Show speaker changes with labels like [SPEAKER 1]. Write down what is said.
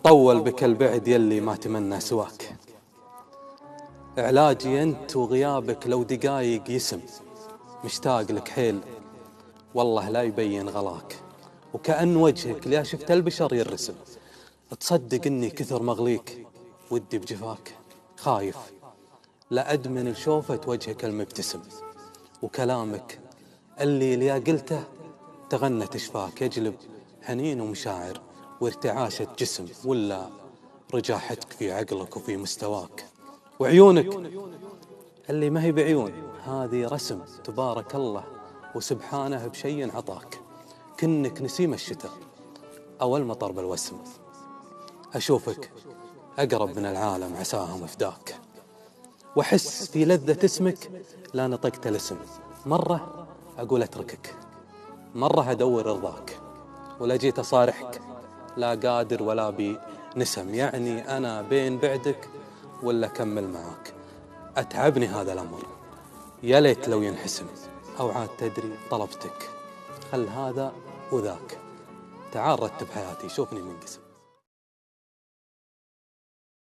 [SPEAKER 1] طول بك البعد يلي ما تمنى سواك، علاجي أنت وغيابك لو دقايق يسم، مشتاق لك حيل والله لا يبين غلاك، وكأن وجهك ليا شفت البشر يرسم، تصدق إني كثر مغليك ودي بجفاك، خايف لا أدمن لشوفة وجهك المبتسم، وكلامك اللي ليا قلته تغنت شفاك، يجلب حنين ومشاعر وارتعاشة جسم، ولا رجاحتك في عقلك وفي مستواك، وعيونك اللي ما هي بعيون هذه رسم تبارك الله وسبحانه بشي عطاك، كنك نسيم الشتاء أو المطر بالوسم، أشوفك أقرب من العالم عساها مفداك، وأحس في لذة اسمك لا نطقت الاسم، مرة أقول أتركك، مرة أدور رضاك، ولا جيت أصارحك لا قادر ولا بي نسم، يعني أنا بين بعدك ولا أكمل معاك، أتعبني هذا الأمر يا ليت لو ينحسم، أو عاد تدري طلبتك خل هذا وذاك، تعال رتب حياتي شوفني منقسم.